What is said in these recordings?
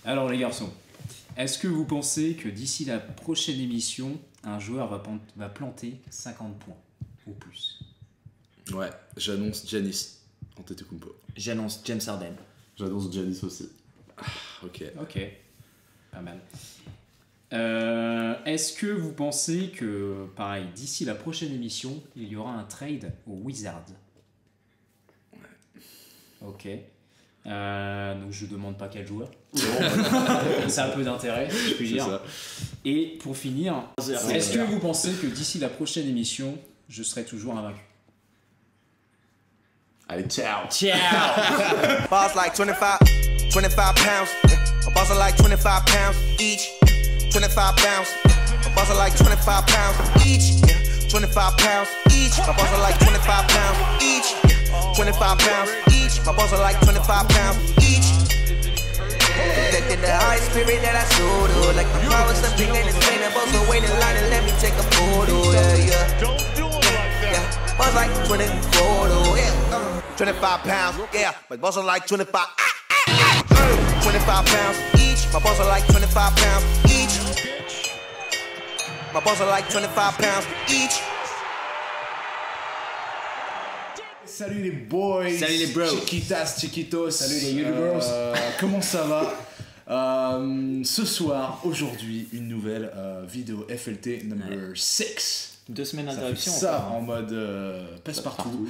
Alors les garçons, est-ce que vous pensez que d'ici la prochaine émission, un joueur va planter 50 points ou plus? Ouais, j'annonce Giannis Antetokounmpo. J'annonce James Harden. J'annonce Giannis aussi. Ok. Ok, pas mal. Est-ce que vous pensez que, pareil, d'ici la prochaine émission, il y aura un trade aux Wizards? Ok. Donc je demande pas quel joueur. C'est un peu d'intérêt, si je puis dire. Ça. Et pour finir, est-ce que vous pensez que d'ici la prochaine émission, je serai toujours invaincu? Allez, ciao. Ciao. Balls like 25 pounds. My balls are like 25 pounds each. 25 pounds. My balls are like 25 pounds each. 25 pounds each. My balls are like 25 pounds each. 25 pounds each. My balls are like 25 pounds each. Protected the high spirit that I showed her. Like the power, something unexplainable. So wait in line and let me take a photo. Yeah. Don't do it like that. Yeah. Balls like 24, yeah. 25 pounds, yeah. My balls are like 25. 25 pounds each. My balls are like 25 pounds each. My balls are like 25 pounds each. Salut les boys. Salut les bros. Chiquitas, chiquitos. Salut les youtubers. Comment ça va? Ce soir, aujourd'hui, une nouvelle vidéo FLT number 6. 2 semaines Ça fait d'interruption. ça en mode passe-partout.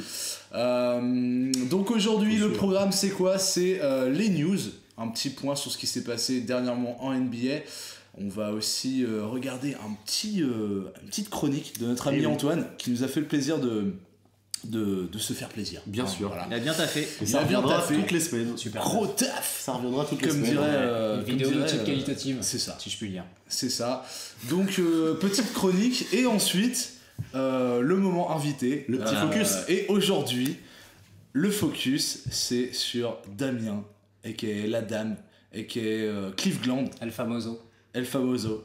Donc aujourd'hui, le programme c'est quoi? C'est les news, un petit point sur ce qui s'est passé dernièrement en NBA. On va aussi regarder une petite chronique de notre ami Antoine qui nous a fait le plaisir de se faire plaisir. Bien sûr. Voilà. Il a bien taffé. Et ça Il a bien reviendra taffé. toutes les semaines. Super. Gros taf. Ça reviendra toutes les Comme semaines. dirait Une vidéo de comme type dirait, qualitative, c'est ça. si je puis dire. C'est ça. Donc petite chronique et ensuite le moment invité, Le petit focus. Et aujourd'hui, le focus c'est sur Damien, aka la dame, aka Cliff Gland, El Famoso. El Famoso.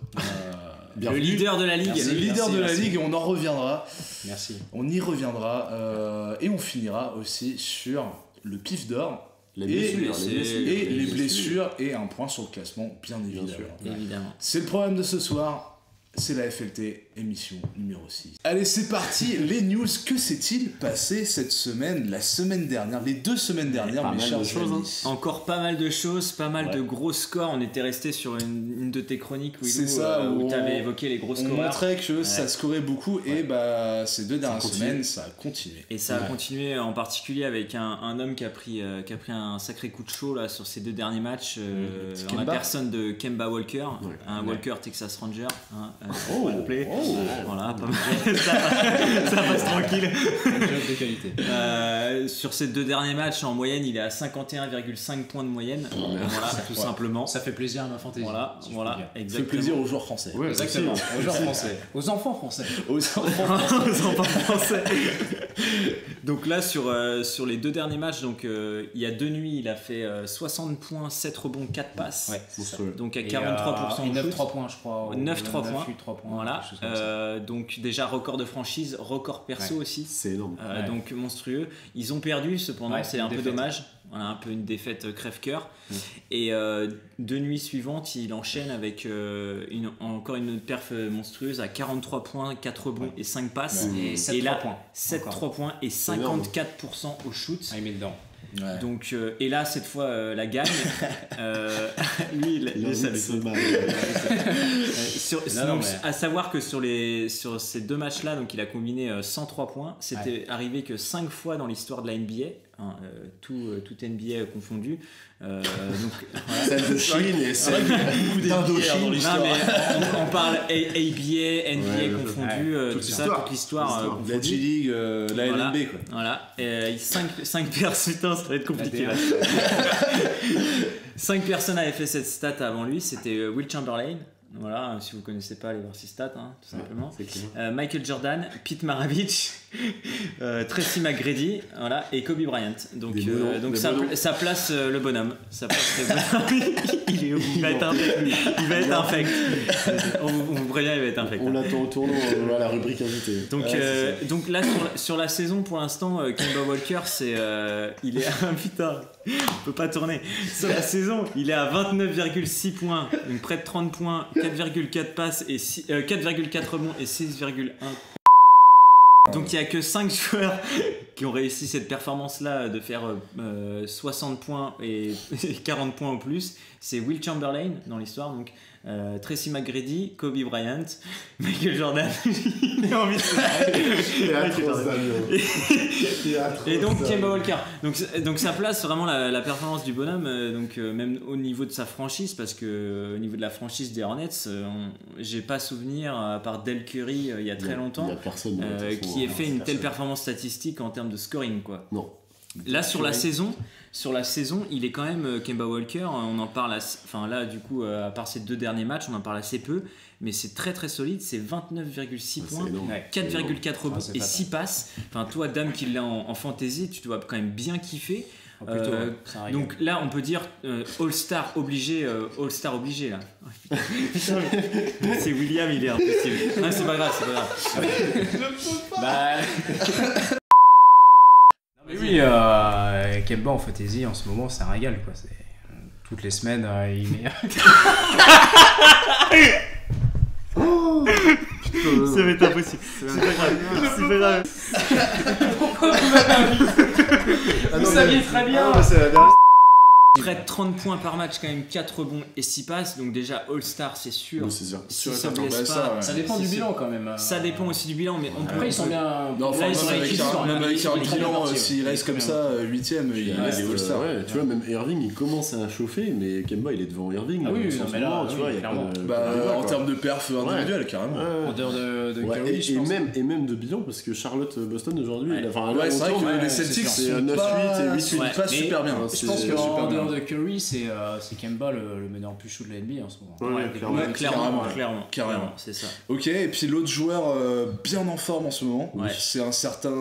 Le leader de la ligue. Merci. Le leader de la merci. ligue, et on en reviendra. Merci. On y reviendra et on finira aussi sur le pif d'or. Les Et blessures, les blessures et un point sur le classement, bien évidemment. sûr. Évidemment. C'est le programme de ce soir, c'est la FLT, émission numéro 6. Allez, c'est parti, les news. Que s'est-il passé cette semaine, la semaine dernière, les 2 semaines dernières, Pas mes mal chers de choses, amis. Encore pas mal de choses, pas mal Ouais. de gros scores. On était resté sur une de tes chroniques, Willou, C'est ça, où où tu avais évoqué les gros On scores. montrait que ça scorait beaucoup et bah ces 2 dernières continue. semaines, ça a continué. Et ça a Ouais. continué en particulier avec un homme qui a pris un sacré coup de chaud là, sur ces 2 derniers matchs, C'est en la Kemba. personne de Kemba Walker, Ouais. un Walker Texas Ranger. Hein, Oh, faut le rappeler. oh. Voilà, pas mal. ça passe tranquille. Job de qualité. Sur ces 2 derniers matchs, en moyenne, il est à 51,5 points de moyenne. Voilà, tout Ouais. simplement. Ça fait plaisir à ma fantaisie. Voilà, si je puis voilà, dire. Ça fait exactement. plaisir aux joueurs français. Ouais, Exactement. aussi. Aux joueurs français. Aux enfants français. Aux enfants. Aux enfants français. Donc là, sur les 2 derniers matchs, donc, il y a 2 nuits, il a fait 60 points, 7 rebonds, 4 passes. Ouais, c'est ça. Monstrueux. Donc à Et, 43% et au 9 shoot. 3 points, je crois. 9-3 points. 3 points. Voilà. quelque chose comme ça. Donc déjà record de franchise, record perso aussi. C'est énorme. Ouais. Donc monstrueux. Ils ont perdu cependant, Ouais, c'est une un peu défaite. dommage. Voilà, un peu une défaite crève-cœur. Et 2 nuits suivantes, il enchaîne avec encore une autre perf monstrueuse à 43 points, 4 rebonds et 5 passes. Et Et 7 là, 3 points. 7 Encore. 3 points et 54% au shoot. Ah, il met dedans. Ouais. Donc, et là, cette fois, la gagne. Lui, Il a ça envie de se lui- marier. Non, donc, mais- à savoir que sur ces 2 matchs-là, donc il a combiné 103 points. C'était arrivé que 5 fois dans l'histoire de la NBA, hein, tout NBA confondu. Donc, voilà. Celle de Chine et celle d'Indochine. Non, mais on parle ABA, NBA Ouais, confondu, toute tout ça, l'histoire. toute l'histoire Toute La confondue. G-League, la Voilà. LNB quoi. Voilà, 5 personnes, putain, ça va être compliqué La là. 5 personnes avaient fait cette stat avant lui, c'était Will Chamberlain, Voilà, si vous connaissez pas, allez voir ses stats, hein, tout simplement. C'est clair. Michael Jordan, Pete Maravich, Tracy McGrady, voilà, et Kobe Bryant. Donc, Des bonhommes, donc des ça, bonhommes. ça place le bonhomme. Ça place le bonhomme. Il va être infect. On vous prévient, il va être infect. On l'attend au tournant à la rubrique invitée. Donc là, sur la saison, pour l'instant, Kemba Walker, il est à putain, on peut pas tourner. Sur la saison, il est à 29,6 points, donc près de 30 points, 4,4 passes et 4,4 rebonds et 6,1. Donc il n'y a que 5 joueurs qui ont réussi cette performance-là de faire 60 points et 40 points au plus. C'est Will Chamberlain dans l'histoire, donc Tracy McGrady, Kobe Bryant, Michael Jordan. Il a envie de et donc Kemba Walker. Donc ça place vraiment la performance du bonhomme, même au niveau de sa franchise, parce que au niveau de la franchise des Hornets, j'ai pas souvenir, à part Del Curry il y a très longtemps, Il y a personne qui ait fait une telle performance statistique en termes de scoring, quoi. Non. Là sur la saison, il est quand même Kemba Walker. On en parle, là du coup, à part ces 2 derniers matchs, on en parle assez peu, mais c'est très très solide. C'est 29,6 points, énorme. 4,4 rebonds et pas 6 passes. Enfin, toi, Dame, qui l'a en fantasy, tu dois quand même bien kiffer. Plutôt, c'est un régal. Donc là, on peut dire All-Star obligé là. C'est William, il est impossible. Non, c'est pas grave. Bah... Oui, Kemba en fantasy en ce moment, c'est un régal, quoi. Toutes les semaines, il met. Ça va être impossible. C'est pas grave. Pourquoi vous m'avez invité ? Vous saviez très bien. Près de 30 points par match, quand même 4 rebonds et 6 passes. Donc déjà All-Star, c'est sûr. Oui, c'est sûr. Si ça Attends, blesse bah, pas, ça, Ça dépend du bilan quand même. Ça dépend aussi du bilan, mais on peut. Après, ils sont bien. Non, enfin, Là, ils sont même équipes, avec un ils sont bilan, partis, s'il reste comme ça, 8ème, il reste All-Star. Ouais, tu vois, même Irving, il commence à chauffer, mais Kemba, il est devant Irving. Ah oui, en ce non, mais là, moment, tu oui, vois, il y a clairement. pas de- Bah, pas de débat, en quoi. termes de perf individuel, carrément. En dehors de Ouais, Curry, je et pense. même de bilan, parce que Charlotte-Boston aujourd'hui, Ouais. enfin, Ouais, c'est vrai que ouais, les c'est Celtics sûr. sont C'est 9-8 pas, et 8-8. sont Ouais, pas mais super bien. Je pense C'est super qu'en bien. dehors de Curry, c'est Kemba le meneur plus chaud de la NBA en ce moment. Ouais, clairement. Carrément. C'est ça. Ok, et puis l'autre joueur bien en forme en ce moment, Ouais. c'est un certain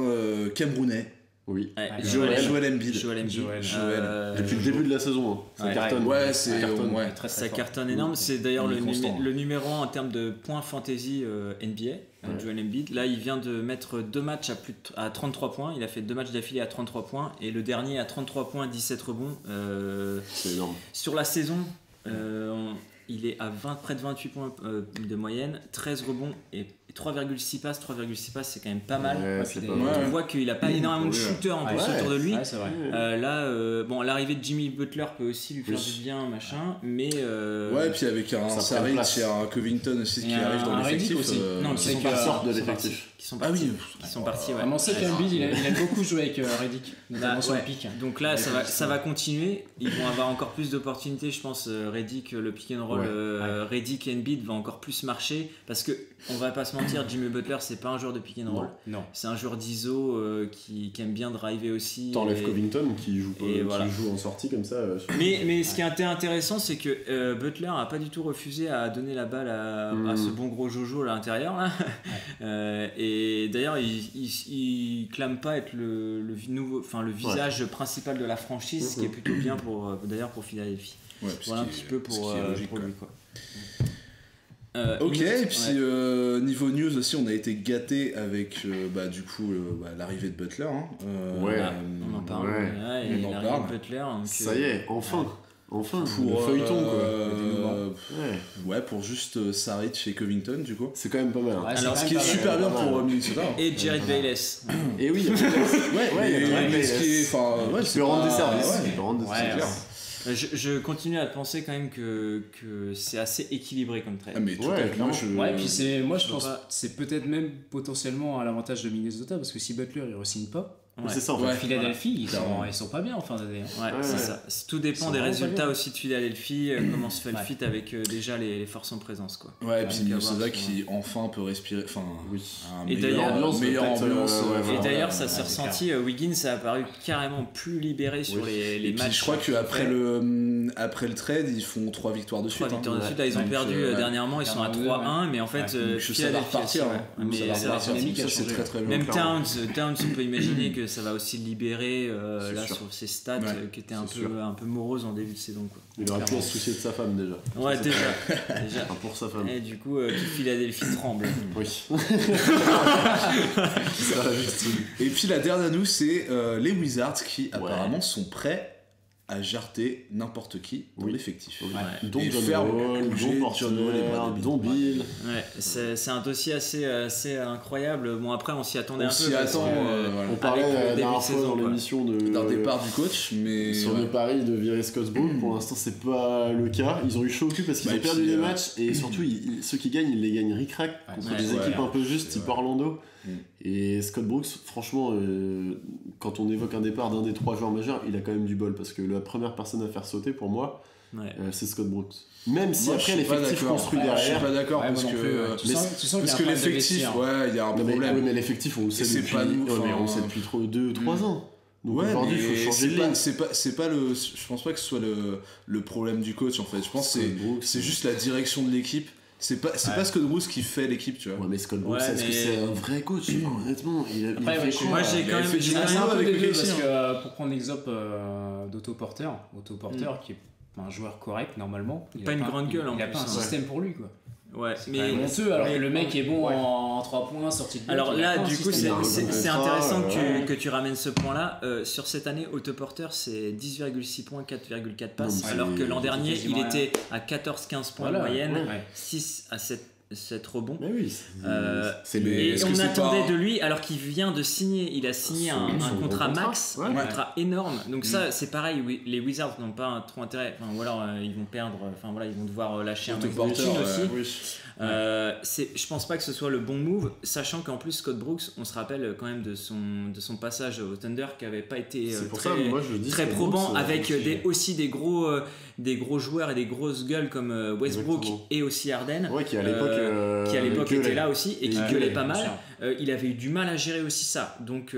Camerounais, Oui. Ouais, Joel Embiid. Joel Embiid. Joel. Depuis le début de la saison, hein. Ça ouais. cartonne. Ouais, c'est cartonne. ouais. Très, très Ça fort. cartonne énorme. C'est d'ailleurs Il est constant. le numéro 1 en termes de points fantasy NBA, Joel Embiid. Là, il vient de mettre 2 matchs à 33 points. Il a fait 2 matchs d'affilée à 33 points et le dernier à 33 points, 17 rebonds. C'est énorme. Sur la saison, il est à près de 28 points de moyenne, 13 rebonds et 3,6 passes. 3,6 passes, c'est quand même pas mal. Ouais, Et c'est puis, pas mal. on voit qu'il a pas énormément de pour lui, shooters en plus Ouais. autour de lui. Ouais, c'est vrai. Là, l'arrivée de Jimmy Butler peut aussi lui faire Oui. du bien, machin, mais Ouais, et puis avec un Ça prend Saric, place. il y a un Covington aussi qui Et arrive dans un l'effectif. Redick aussi. Non, Ils c'est sont que- pas sortent de ils sont l'effectif. qui sont Ah partis. oui. Qui sont partis, ouais. Vraiment, c'est qu'Embiid, il aime beaucoup jouer avec Redick, notamment Bah, sur le ouais. pic. Donc là, ça va continuer. Ils vont avoir encore plus d'opportunités, je pense. Redick, le pick and roll, Redick et Embiid va encore plus marcher parce que on va pas se mentir, Jimmy Butler, c'est pas un joueur de pick and roll. Non. C'est un joueur d'ISO qui aime bien driver aussi. T'enlèves Et- Covington qui joue et voilà. en sortie comme ça. Mais ce qui est intéressant, c'est que Butler n'a pas du tout refusé à donner la balle à ce bon gros Jojo à l'intérieur. Là. Et d'ailleurs, il clame pas être le visage principal de la franchise, ce qui est plutôt bien pour Philadelphie. Ouais, Voilà un petit peu pour logique, lui. Quoi. Ok, Minutes, et puis niveau news aussi, on a été gâtés avec du coup l'arrivée de Butler. Hein. Ouais. On en parle. Ouais. Ouais, On il en arrive parle. Butler. Donc, Ça y est, enfin. Enfin, le Pour feuilleton quoi. ouais, pour juste Saric et Covington du coup. C'est quand même pas mal. hein. Ouais, c'est Alors, quand Ce même qui est pas mal. super bien pas mal. pour Minnesota. Et Jared Bayless. Et oui, Ouais, il y a mais Jared ce qui est, enfin, ouais, tu c'est peux rendre des pas- services. ouais. Tu peux rendre des Ouais, services. Je continue à penser quand même que c'est assez équilibré comme trade. Ah, mais tout Ouais, à fait, clairement. Ouais, puis moi je Je pense vois que c'est peut-être même potentiellement à l'avantage de Minnesota parce que si Butler il re-signe pas, Ouais. C'est ça en fait. Ouais. Philadelphie Clairement. ils sont pas bien en fin d'année. Ouais, Ouais, c'est ouais. ça. Tout dépend Ils des sont résultats vraiment pas aussi de Philadelphie, comment se fait le Ouais. fit avec déjà les forces en présence. Quoi. Ouais, et puis Donc, à Minnesota voir, qui enfin peut respirer, enfin, Oui. un Et meilleur d'ailleurs, ambiance, meilleure peut-être, ambiance. ouais, Et voilà. d'ailleurs, ça ouais, s'est c'est ressenti. Wiggins a apparu carrément plus libéré sur les Et puis matchs. je crois qu'après après le trade, ils font 3 victoires de suite. 3 victoires de suite, Ouais. là, ils ont Donc, perdu dernièrement, ils sont à 3-1, mais en fait, Donc, ça va repartir. Mais Ça va repartir. dynamique a Ça, c'est changé. très très bien. même clairement. Towns, on peut imaginer que ça va aussi le libérer C'est là sûr. sur ses stats Ouais, qui étaient c'est sûr. un peu moroses en début de saison. Quoi. Il aurait pu se soucier de sa femme déjà. Ouais, déjà. Enfin, pour sa femme. Et du coup, toute Philadelphie tremble. Oui. C'est ça la victime. Et puis la dernière news, c'est les Wizards qui apparemment sont prêts à jarter n'importe qui dans Oui. l'effectif. Ouais. Dont Et John faire Wall, bouger dont John Wall et Porter, Bradley Beal. dont Bill. Ouais, c'est un dossier assez incroyable. Bon, après, on s'y attendait On un s'y peu. parce attend, que- voilà. On parlait Avec le la début dernière de fois saison, dans quoi. l'émission D'un départ du coach, mais sur ouais. le pari de virer Scott Brooks. Pour l'instant, c'est pas le cas. Ils ont eu chaud au cul parce qu'ils Bah, ont perdu puis, des matchs et surtout, ceux qui gagnent, ils les gagnent ric-rac contre Ouais, des ouais. équipes un peu justes, type Ouais. Orlando. Mm. Et Scott Brooks, franchement, quand on évoque un départ d'un des 3 joueurs majeurs, il a quand même du bol parce que la première personne à faire sauter pour moi, Ouais. c'est Scott Brooks. Même si Moi, après je suis pas l'effectif d'accord. construit Je suis derrière. pas d'accord Ouais, parce moi non que plus, ouais. Tu sens parce qu'il que y a un problème de l'effectif, vestiaire. ouais, il y a un Non, problème. mais l'effectif, on le sait c'est depuis, pas nous, ouais, mais enfin, on le sait depuis 2-3 ans. Donc Ouais, aujourd'hui, il mais faut changer de ligne. c'est pas le. Je pense pas que ce soit le problème du coach en fait. Je pense que Scott Brooks, c'est juste la direction de l'équipe. C'est pas Scott Brooks qui fait l'équipe, tu vois. Ouais, mais Scott Brooks, Ouais, est-ce que mais- c'est un vrai coach? Honnêtement, il Après, fait ouais, quoi Moi, j'ai Il quand a même. fait j'ai du quand mal. même- C'est un peu avec des les deux Clippers. parce que pour prendre l'exemple d'Otto Porter, qui est un joueur correct normalement, il Pas a une grande gueule, en il a plus, pas un hein. système pour lui quoi. Ouais, C'est mais. quand même honteux alors mais- que le mec est bon Ouais. en 3 points sorti de bloc, Alors il a là, pas un du coup, système. c'est contrat, intéressant ouais. que tu ramènes ce point-là. Sur cette année, Otto Porter, c'est 10,6 points, 4,4 passes, Non, mais alors c'est- que l'an dernier, il quasiment était à 14-15 points Voilà, de moyenne, ouais. 6 à 7 rebonds. Mais oui, c'est mais le. Et est-ce que on c'est attendait pas- de lui, alors qu'il vient de signer, il a signé Son un gros contrat contrat. max, Ouais. un contrat énorme. Donc Mm. ça, c'est pareil, les Wizards n'ont pas trop intérêt, enfin, ou alors ils vont perdre, enfin voilà, ils vont devoir lâcher un Otto max de Porter, thunes ouais. aussi. Je pense pas que ce soit le bon move, sachant qu'en plus Scott Brooks, on se rappelle quand même de son passage au Thunder qui avait pas été C'est pour très, ça, moi je dis très Scott probant, Brooks, avec aussi- aussi des gros joueurs et des grosses gueules comme Westbrook Exactement. et aussi Harden. Ouais, qui à l'époque Était là aussi et qui Et gueulait gueulait, pas bien mal. sûr. Il avait eu du mal à gérer aussi ça. Donc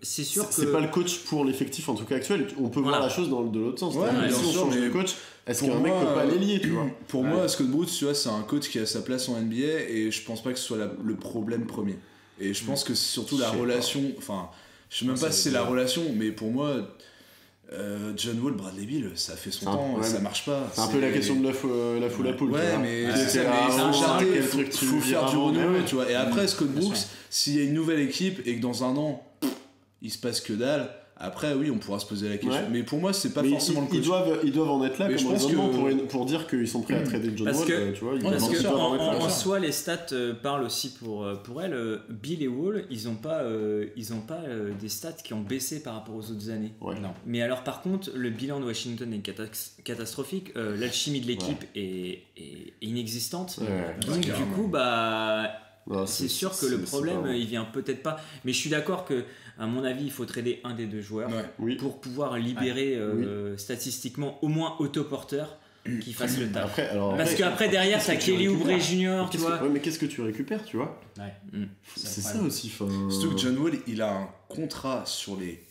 c'est sûr que. C'est pas le coach pour l'effectif en tout cas actuel. On peut Voilà. voir la chose de l'autre sens. Ouais, C'est-à-dire que bien si on sûr, change de mais coach, est-ce pour qu'un mec moi, peut pas les lier, tu vois? Pour moi, Scott Brooks, tu vois, c'est un coach qui a sa place en NBA et je pense pas que ce soit le problème premier. Et je pense que c'est surtout la Je sais relation. Enfin, je sais même pas si c'est la relation, mais pour moi, John Wall, Bradley Beal, ça fait son C'est un- temps, ouais, ça marche pas. C'est un peu la question de la foule à poule. Ouais, tu vois. mais Qui c'est était ça, là mais avant, faut jarter, quel faut truc tu faut veux faire dire du avant, renouveau, mais ouais. tu vois. Et après, Scott Bien Brooks, sûr. s'il y a une nouvelle équipe et que dans un an, il se passe que dalle, après, oui, on pourra se poser la question. Ouais. Mais pour moi, c'est pas Mais forcément le ils coach. doivent en être là Mais je comme pense raisonnement que- pour dire qu'ils sont prêts à trader John Parce Wall. que- Tu vois, ils Parce bien que sûr, doivent en être là. en sûr. soi, les stats parlent aussi pour elle. Bill et Wall, ils ont pas des stats qui ont baissé par rapport aux autres années. Ouais. Non. Mais alors par contre, le bilan de Washington est catastrophique. L'alchimie de l'équipe est inexistante. Ouais. Donc du coup, Non, c'est sûr que le c'est problème, pas bon. il vient peut-être pas. Mais je suis d'accord que, à mon avis, il faut trader un des deux joueurs Ouais. Oui. pour pouvoir libérer statistiquement au moins Otto Porter qui fasse le taf. Après, alors, Parce qu'après derrière, t'as qu'est-ce que tu Kelly Oubre récupères Jr. Tu vois. Ouais, mais qu'est-ce que tu récupères, tu vois? Ouais. C'est le ça problème. aussi. Surtout que John Wall, il a un contrat sur les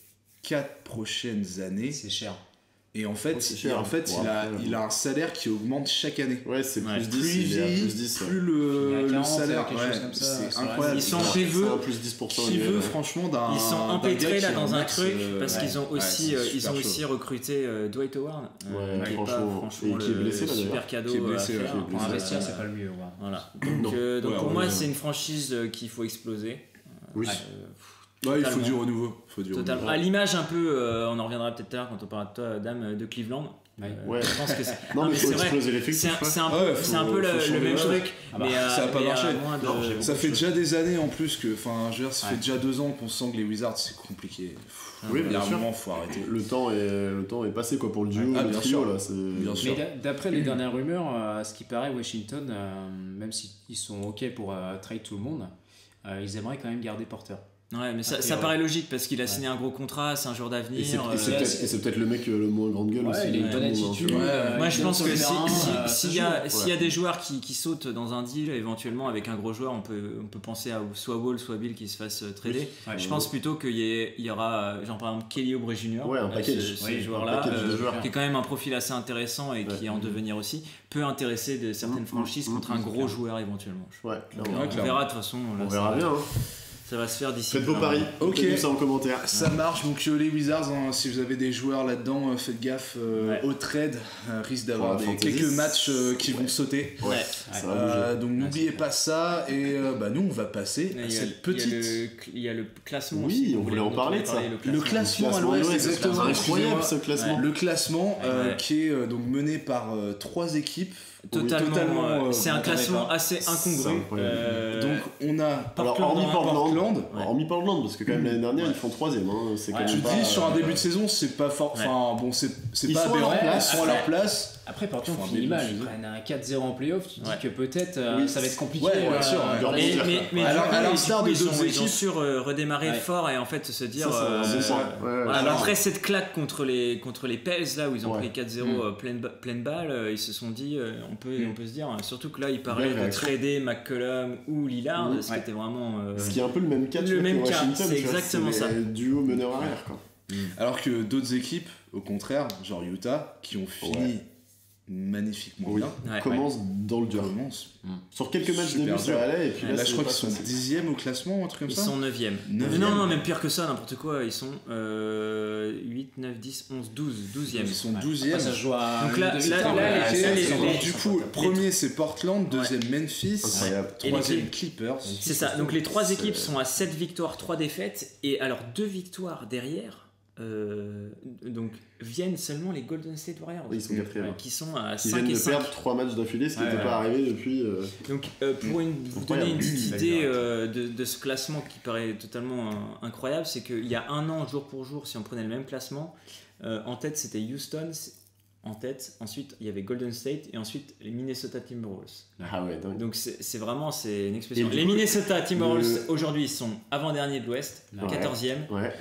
4 prochaines années. C'est cher. Et en fait, c'est cher. Bon, il a un salaire qui augmente chaque année. Ouais, c'est Ouais. plus 10. Plus il Il est à vieillit, plus 10. plus Il le y a 40, salaire. quelque chose comme ça, c'est sur la incroyable. Ils sont C'est chez un eux. plus 10% Qui annuel, veut ouais. franchement d'un. Ils sont d'un empêtrés gars là qui dans est un max, truc parce ouais. qu'ils ont aussi, c'est ils super ont chaud. aussi recruté Dwight Howard. Ouais, qui est franchement. pas Et qui est blessé, là, super d'ailleurs. cadeau Qui est blessé, à ouais, faire. qui est Pour blessé. investir, c'est pas le mieux. Voilà. Voilà. Non. Donc Ouais, pour ouais, moi, ouais. c'est une franchise qu'il faut exploser. Oui. Ouais, il faut Totalement. du renouveau. Totalement. À l'image un peu, on en reviendra peut-être tout à l'heure quand on parlera de toi, Dame, de Cleveland. Ouais. Je pense que c'est. Non, mais il faut c'est vrai. exploser l'effectif. C'est un Ouais, peu, c'est un peu le changer, même ouais. truc. Ah bah, mais ça a pas mais marché. moins de- Non, j'ai Ça fait déjà des années en plus que. Enfin, je veux dire, ça fait Ouais. déjà 2 ans qu'on sent que les Wizards, c'est compliqué. Oui, Il y a bien un sûr. moment, faut arrêter. Le temps est passé quoi pour le duo, Ah, le bien trio sûr. là. c'est- Bien sûr. Mais d'après les dernières rumeurs, à ce qui paraît, Washington, même s'ils sont OK pour trade tout le monde, ils aimeraient quand même garder Porter. Ouais, mais ça paraît logique parce qu'il a signé un gros contrat, c'est un joueur d'avenir. Et c'est peut-être le mec le moins grande gueule aussi. Il a une bonne attitude. Moi je pense que s'il y a des joueurs qui sautent dans un deal, éventuellement avec un gros joueur, on peut penser à soit Wall, soit Bill qui se fassent trader. Je pense plutôt qu'il y aura, genre par exemple, Kelly Oubre Jr. Ouais, un package. Ce joueur-là, qui est quand même un profil assez intéressant et qui est en devenir aussi, peut intéresser certaines franchises contre un gros joueur éventuellement. Ouais, on verra de toute façon. On verra bien. Ça va se faire d'ici. Faites vos paris. Ok. Faites-nous ça en commentaire. Ça marche. Donc les Wizards, si vous avez des joueurs là-dedans, faites gaffe au trade. Risque d'avoir quelques matchs qui vont sauter. Ouais. Ça va bouger. Donc n'oubliez pas ça. Et nous, on va passer à cette petite. Il y a le classement. Oui, aussi, on voulait en parler de ça. Le classement à l'Ouest, exactement. C'est incroyable ce classement. Le classement qui est donc mené par 3 équipes. Totalement c'est un classement assez incongru. Donc on a Portland. Hormis Portland, parce que quand même l'année dernière ils font 3ème. C'est quand même tu te dis sur un début de saison, c'est pas fort. Enfin bon, c'est pas aberrant. Ils sont à leur place. Après, Portland finit mal. Ils prennent un 4-0 en playoff. Tu te dis que peut-être ça va être compliqué. Ouais, bien sûr. Mais à l'instar des autres ils ont équipes, su redémarrer fort et en fait se dire. Après cette claque contre les Pels là où ils ont pris 4-0 pleine balle, ils se sont dit on peut se dire, surtout que là il parlait de trader McCollum ou Lillard, ce qui était vraiment. Ce qui est un peu le même cas. Le même cas, c'est exactement ça. Duo meneur arrière quoi. Alors que d'autres équipes, au contraire, genre Utah, qui ont fini magnifiquement bien, commence dans le dur. Sur quelques matchs de but ça allait, et puis là je crois qu'ils sont 10ème au classement, un truc comme ça. Ils sont 9ème. Non, même pire que ça, n'importe quoi, ils sont 8, 9, 10, 11, 12e. Ils sont 12e. Ça joue à donc là du coup, premier c'est Portland, deuxième Memphis, troisième Clippers. C'est ça, donc les 3 équipes sont à 7 victoires, 3 défaites, et alors 2 victoires derrière. Donc viennent seulement les Golden State Warriors, ils sont 4e, qui sont à 5 et 5. Ils viennent de perdre 3 matchs d'affilée, ce qui n'était pas arrivé depuis. Donc pour vous donner une petite idée de ce classement qui paraît totalement incroyable, c'est qu'il y a un an, jour pour jour, si on prenait le même classement, en tête c'était Houston. En tête, ensuite il y avait Golden State et ensuite les Minnesota Timberwolves. Ah ouais, donc c'est vraiment une explosion. Les Minnesota Timberwolves aujourd'hui ils sont avant-dernier de l'Ouest, 14e. Voilà,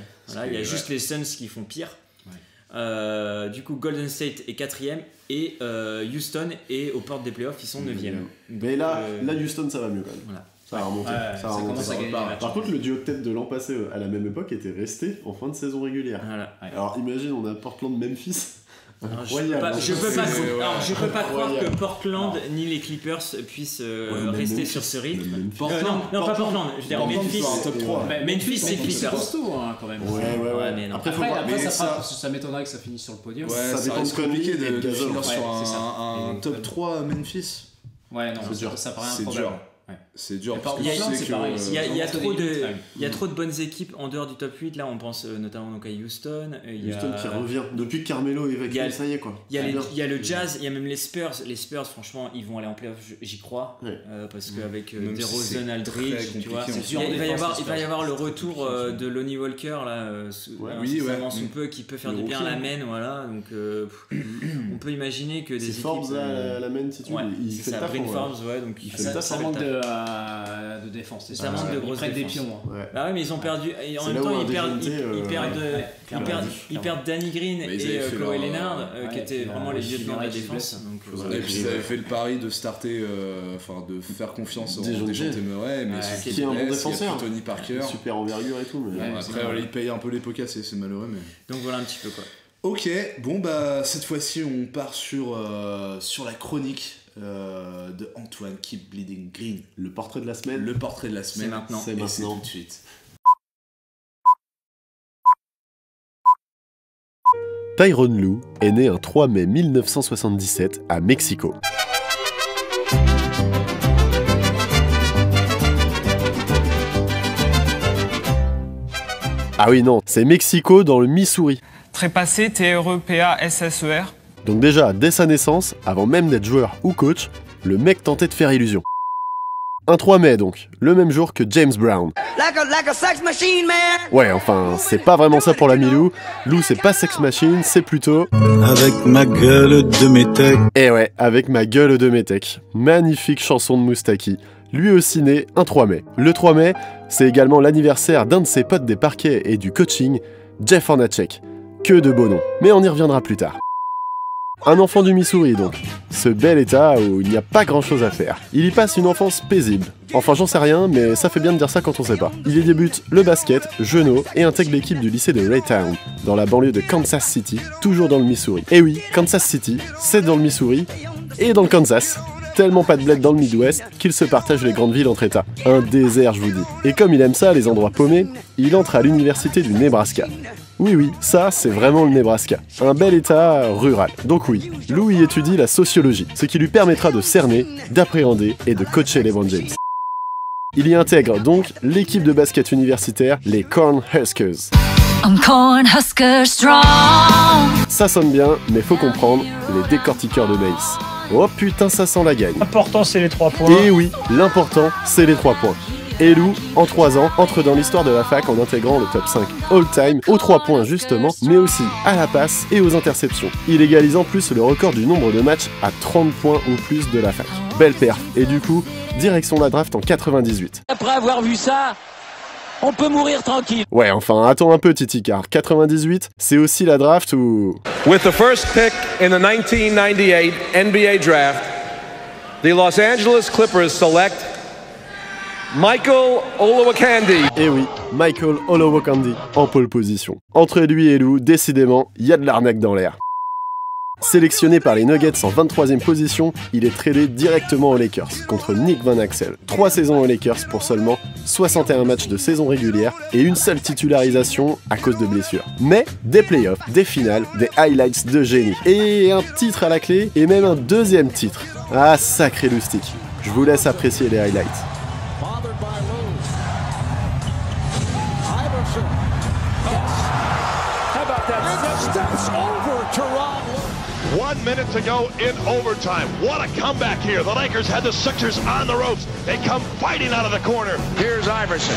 il y a juste les Suns qui font pire. Du coup Golden State est 4e et Houston est aux portes des playoffs, ils sont 9e. Mais là Houston ça va mieux quand même. Voilà. Ça va remonter. Ça commence à gagner. Par contre, le duo de tête de l'an passé à la même époque était resté en fin de saison régulière. Alors imagine, on a Portland-Memphis. Je peux pas croire que Portland ni les Clippers puissent rester sur ce rythme. Non, pas Portland, je veux dire Memphis. Top 3. Memphis et Clippers. C'est costaud quand même. Ouais, mais non. Après ça m'étonnerait que ça finisse sur le podium. Ça dépend de compliqué de finir sur un top 3 Memphis. Ouais, non, ça paraît improbable. C'est dur. Il y a trop de bonnes équipes en dehors du top 8. Là, on pense notamment donc à Houston. Houston qui revient. Depuis que Carmelo est évacué, ça y est quoi. Il y a le Jazz, il y a même les Spurs. Les Spurs, franchement, ils vont aller en playoff, j'y crois. Parce qu'avec DeRozan, Aldridge, tu vois, il va y avoir le retour de Lonnie Walker là, sous peu, qui peut faire du bien à la main. Voilà, donc on peut imaginer que des équipes. C'est Forbes à la main, si tu veux. Il fait ça. Bryn Forbes, donc il fait ça. Ça manque de défense, ça manque de grosses des pions. Bah ouais, mais ils ont perdu. Et en même temps, ils perdent Danny Green et Kawhi Leonard, qui étaient vraiment les lieutenants de la défense. Et puis ils avaient fait le pari de starter, de faire confiance en Dejounte Murray, mais qui est un bon défenseur. Tony Parker, super envergure et tout. Après, ils payent un peu les pots cassés, c'est malheureux. Donc voilà un petit peu quoi. Ok, bon bah cette fois-ci on part sur la chronique de Antoine Keep Bleeding Green. Le portrait de la semaine. Le portrait de la semaine. C'est maintenant. C'est tout de suite. Tyronn Lue est né un 3 mai 1977 à Mexico. Ah oui non, c'est Mexico dans le Missouri. Trépassé, T-R-E-P-A-S-S-E-R. Donc déjà, dès sa naissance, avant même d'être joueur ou coach, le mec tentait de faire illusion. Un 3 mai donc, le même jour que James Brown. Like a sex machine, man. Ouais, enfin, c'est pas vraiment ça pour l'ami Lou. Lou, c'est pas sex machine, c'est plutôt... Avec ma gueule de métèque. Eh ouais, avec ma gueule de métèque. Magnifique chanson de Moustaki. lui aussi né un 3 mai. Le 3 mai, c'est également l'anniversaire d'un de ses potes des parquets et du coaching, Jeff Hornacek. Que de beaux noms, mais on y reviendra plus tard. Un enfant du Missouri donc, ce bel état où il n'y a pas grand chose à faire. Il y passe une enfance paisible. Enfin j'en sais rien, mais ça fait bien de dire ça quand on sait pas. Il y débute le basket, genou et intègre l'équipe du lycée de Raytown, dans la banlieue de Kansas City, toujours dans le Missouri. Et oui, Kansas City, c'est dans le Missouri et dans le Kansas. Tellement pas de bled dans le Midwest qu'il se partage les grandes villes entre états. Un désert je vous dis. Et comme il aime ça, les endroits paumés, il entre à l'université du Nebraska. Oui, ça, c'est vraiment le Nebraska. Un bel état rural. Donc oui, Lou y étudie la sociologie, ce qui lui permettra de cerner, d'appréhender et de coacher LeBron James. Il y intègre donc l'équipe de basket universitaire, les Cornhuskers. Ça sonne bien, mais faut comprendre, les décortiqueurs de maïs. Oh putain, ça sent la gagne. L'important, c'est les 3 points. Et oui, l'important, c'est les 3 points. Et Lou, en 3 ans, entre dans l'histoire de la fac en intégrant le top 5 all-time, aux 3 points justement, mais aussi à la passe et aux interceptions. Il égalise en plus le record du nombre de matchs à 30 points ou plus de la fac. Belle perf. Et du coup, direction la draft en 98. Après avoir vu ça, on peut mourir tranquille. Ouais, enfin, attends un peu Titi, car 98, c'est aussi la draft où... With the first pick in the 1998 NBA draft, the Los Angeles Clippers select Michael Olowokandi. Eh oui, Michael Olowokandi en pole position. Entre lui et Lou, décidément, il y a de l'arnaque dans l'air. Sélectionné par les Nuggets en 23e position, il est tradé directement aux Lakers contre Nick Van Exel. 3 saisons aux Lakers pour seulement 61 matchs de saison régulière et une seule titularisation à cause de blessures. Mais des playoffs, des finales, des highlights de génie. Et un titre à la clé et même un 2e titre. Ah, sacré loustique. Je vous laisse apprécier les highlights. 1 minute to go in overtime. What a comeback here. The Lakers had the Sixers on the ropes. They come fighting out of the corner. Here's Iverson.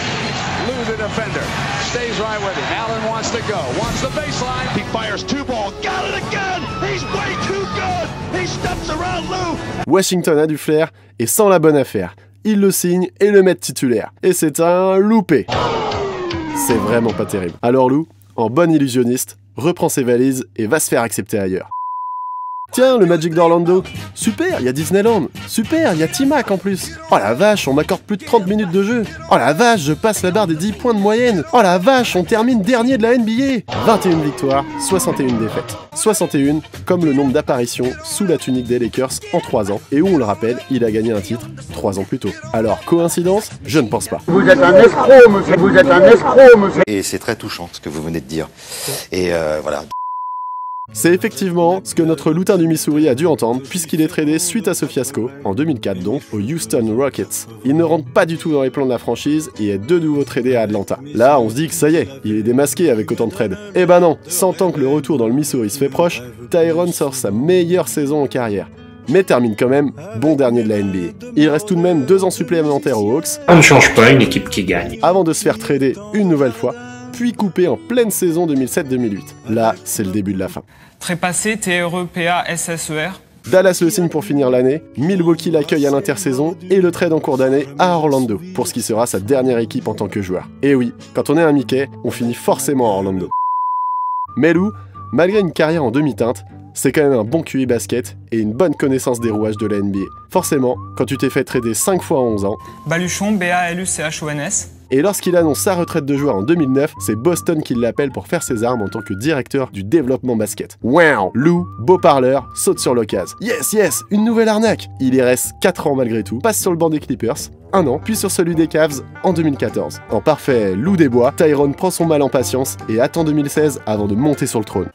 Lou the defender. Stays right with him. Allen wants to go. Wants the baseline. He fires 2 ball. Got it again. He's way too good. He steps around Lou. Washington a du flair et sans la bonne affaire. Il le signe et le met titulaire. Et c'est un loupé. C'est vraiment pas terrible. Alors Lou, en bon illusionniste, reprend ses valises et va se faire accepter ailleurs. Tiens, le Magic d'Orlando. Super, il y a Disneyland. Super, il y a T-Mac en plus. Oh la vache, on m'accorde plus de 30 minutes de jeu. Oh la vache, je passe la barre des 10 points de moyenne. Oh la vache, on termine dernier de la NBA. 21 victoires, 61 défaites. 61 comme le nombre d'apparitions sous la tunique des Lakers en 3 ans. Et où, on le rappelle, il a gagné un titre 3 ans plus tôt. Alors, coïncidence? Je ne pense pas. Vous êtes un escroc, monsieur. Vous êtes un escroc, monsieur. Et c'est très touchant ce que vous venez de dire. Et voilà. C'est effectivement ce que notre loutin du Missouri a dû entendre, puisqu'il est tradé suite à ce fiasco, en 2004 donc, aux Houston Rockets. Il ne rentre pas du tout dans les plans de la franchise et est de nouveau tradé à Atlanta. Là, on se dit que ça y est, il est démasqué avec autant de trades. Eh ben non, sentant que le retour dans le Missouri se fait proche, Tyrone sort sa meilleure saison en carrière. Mais termine quand même bon dernier de la NBA. Il reste tout de même 2 ans supplémentaires aux Hawks. On ne change pas une équipe qui gagne. Avant de se faire trader une nouvelle fois, puis coupé en pleine saison 2007-2008. Là, c'est le début de la fin. Trépassé, TREPA, SSER. Dallas le signe pour finir l'année, Milwaukee l'accueille à l'intersaison et le trade en cours d'année à Orlando, pour ce qui sera sa dernière équipe en tant que joueur. Et oui, quand on est un Mickey, on finit forcément à Orlando. Mais Lou, malgré une carrière en demi-teinte, c'est quand même un bon QI basket et une bonne connaissance des rouages de la NBA. Forcément, quand tu t'es fait trader 5 fois en 11 ans... Baluchon, BALUCHONS. Et lorsqu'il annonce sa retraite de joueur en 2009, c'est Boston qui l'appelle pour faire ses armes en tant que directeur du développement basket. Wow! Lou, beau parleur, saute sur l'occasion. Yes, une nouvelle arnaque! Il y reste 4 ans malgré tout, passe sur le banc des Clippers, 1 an, puis sur celui des Cavs en 2014. En parfait Lou des bois, Tyrone prend son mal en patience et attend 2016 avant de monter sur le trône.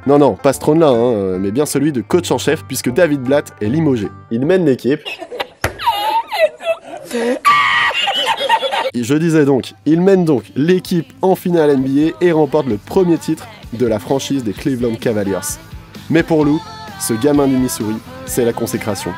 Non, pas ce trône-là, hein, mais bien celui de coach en chef puisque David Blatt est limogé. Il mène l'équipe. Je disais donc, il mène donc l'équipe en finale NBA et remporte le premier titre de la franchise des Cleveland Cavaliers. Mais pour Lou, ce gamin du Missouri, c'est la consécration.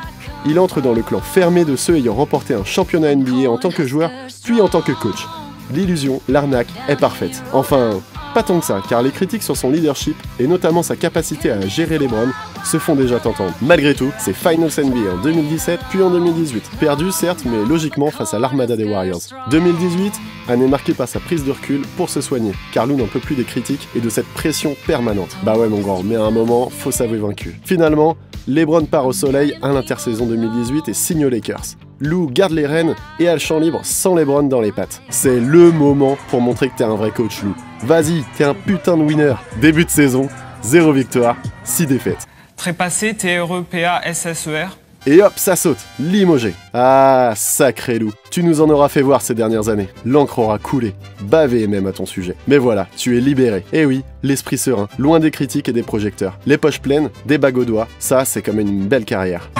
Il entre dans le clan fermé de ceux ayant remporté un championnat NBA en tant que joueur, puis en tant que coach. L'illusion, l'arnaque est parfaite. Enfin, pas tant que ça, car les critiques sur son leadership, et notamment sa capacité à gérer LeBron, se font déjà entendre. Malgré tout, c'est Finals NBA en 2017, puis en 2018. Perdu certes, mais logiquement face à l'armada des Warriors. 2018, année marquée par sa prise de recul pour se soigner, car Lou n'en peut plus des critiques et de cette pression permanente. Bah ouais mon grand, mais à un moment, faut s'avouer vaincu. Finalement, LeBron part au soleil à l'intersaison 2018 et signe aux Lakers. Lou garde les rênes et a le champ libre sans LeBron dans les pattes. C'est le moment pour montrer que t'es un vrai coach, Lou. Vas-y, t'es un putain de winner. Début de saison, 0 victoire, 6 défaites. Trépassé, TREPASSER. Et hop, ça saute, limogé. Ah, sacré Lou, tu nous en auras fait voir ces dernières années. L'encre aura coulé, bavé même à ton sujet. Mais voilà, tu es libéré. Et oui, l'esprit serein, loin des critiques et des projecteurs. Les poches pleines, des bagues aux doigts, ça c'est comme une belle carrière.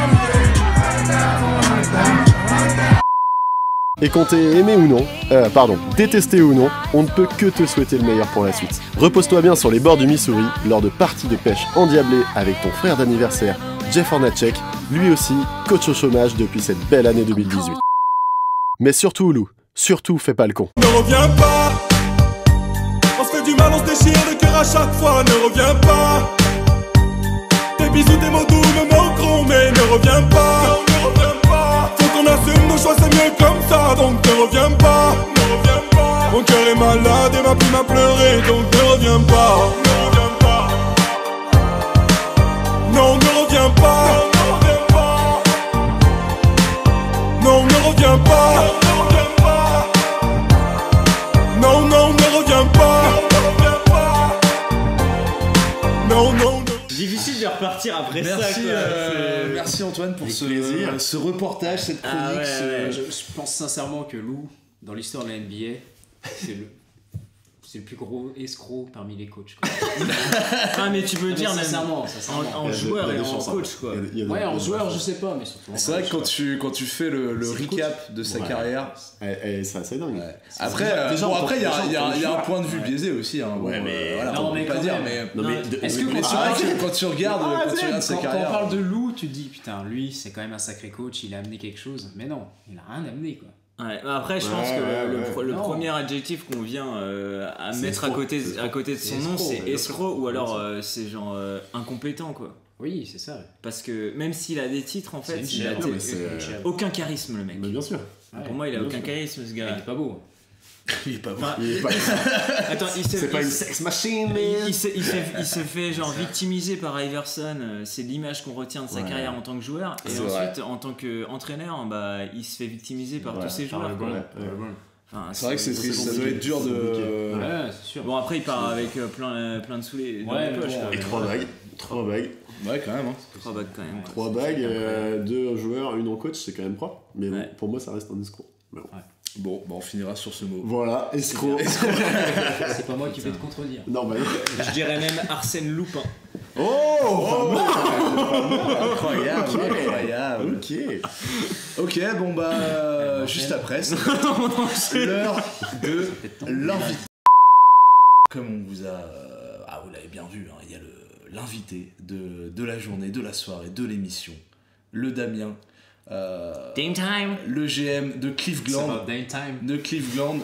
Et qu'on t'ait aimé ou non, détesté ou non, on ne peut que te souhaiter le meilleur pour la suite. Repose-toi bien sur les bords du Missouri lors de parties de pêche endiablées avec ton frère d'anniversaire, Jeff Hornacek, lui aussi coach au chômage depuis cette belle année 2018. Mais surtout Lou, surtout fais pas le con. Ne reviens pas, on se fait du mal, on se déchire le cœur à chaque fois, ne reviens pas. Tes bisous, tes mots doux me manqueront, mais ne reviens pas. Non, ne reviens pas. Faut qu'on assume nos choix, c'est mieux comme ça, donc ne reviens pas. Ne reviens pas. Mon cœur est malade et ma plume a pleuré, donc ne reviens pas. Ne reviens pas. Non, ne reviens pas. Non, ne reviens pas. Non, non, ne reviens pas. Non, non, non. Difficile de repartir après ça. Merci Antoine pour ce reportage, cette chronique. Je pense sincèrement que Lou, dans l'histoire de la NBA, c'est le plus gros escroc parmi les coachs. Ah mais tu peux dire même sincèrement, en joueur et en coach quoi. Ouais, en joueur je sais pas, mais surtout. C'est vrai que quand tu fais le recap de sa carrière, c'est dingue. Ouais. Après, il y a un point de vue biaisé aussi. Hein. Ouais, mais voilà, non, on peut pas dire. Est-ce que quand tu regardes sa carrière, quand on parle de Lou, tu te dis putain, lui c'est quand même un sacré coach, il a amené quelque chose. Mais non, il a rien amené quoi. Ouais, après je pense que le premier adjectif qu'on vient à mettre à côté de son nom c'est escroc ou alors c'est genre incompétent quoi. Oui c'est ça. Parce que même s'il a des titres en fait il a aucun charisme le mec. Mais bien sûr. Pour moi il a aucun charisme ce gars. Il est pas beau. Il est pas beau. Attends, c'est pas une sex machine mais il se fait genre victimiser par Iverson, c'est l'image qu'on retient de sa carrière en tant que joueur et ensuite en tant qu'entraîneur bah il se fait victimiser par tous ses joueurs. Enfin, c'est vrai que c'est triste, ça doit être dur de. Ouais, c'est sûr. Bon après il part avec plein de soulets dans les poches. Et 3 bagues. Ouais, quand même. 3 bagues quand même. 3 bagues, 2 joueurs, 1 en coach, c'est quand même propre. Mais bon, pour moi, ça reste un escroc. Bon, on finira sur ce mot. Voilà, escroc. C'est pas moi qui vais te contredire. Non, bah non. Je dirais même Arsène Lupin. Incroyable. Ok, bon bah juste après, c'est l'heure de l'invité. Comme on vous a... vous l'avez bien vu, hein, il y a l'invité de la journée, de la soirée, de l'émission, le Damien. Dame time. Le GM de Cleveland. Dame time. De Cleveland,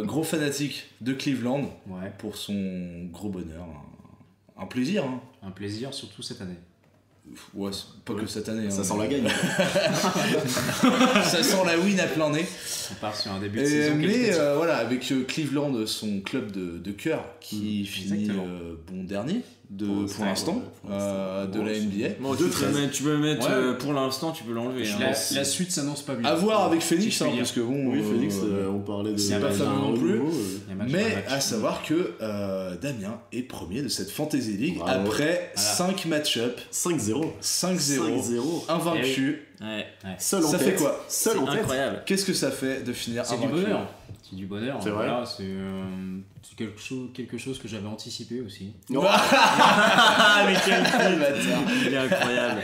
gros fanatique de Cleveland. Ouais. Pour son gros bonheur. Un plaisir. Hein. Un plaisir, surtout cette année. Ouais, pas que cette année. Ça sent la gagne. Ça sent la win à plein nez. On part sur un début de saison. Mais voilà, avec Cleveland, son club de cœur, qui finit bon dernier. Pour l'instant de la NBA. Bon, tu peux mettre pour l'instant, tu peux l'enlever. La suite s'annonce pas bien. À voir avec Phoenix, parce que bon. Oui, Phoenix, on parlait de. C'est pas fameux non plus. Mais à savoir que Damien est premier de cette Fantasy League après 5 match-up. 5-0. 5-0. Invaincu. Seul en tête. Ça fait quoi? Seul en tête. Incroyable. Qu'est-ce que ça fait de finir invaincu? C'est du bonheur. C'est vrai. Voilà, c'est quelque chose que j'avais anticipé aussi. Mais quel bâtard. Il est incroyable.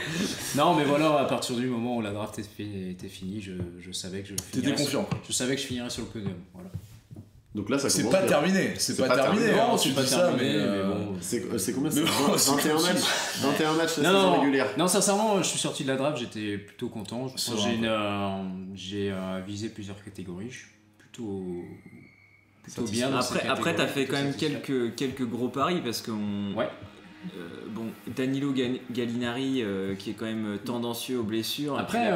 Non, mais voilà, à partir du moment où la draft était finie, je savais que je finirais. T'étais confiant. Je savais que je finirais sur le podium. Voilà. Donc là, ça c'est pas terminé. C'est pas terminé. Non, tu pas dis ça, mais bon. C'est combien? 21 matchs. 21 matchs la saison régulière. Non, sincèrement, je suis sorti de la draft, j'étais plutôt content. J'ai visé plusieurs catégories. Plutôt bien. Après t'as fait quand même quelques gros paris parce qu'on Bon, Danilo Gallinari qui est quand même tendancieux aux blessures. Après,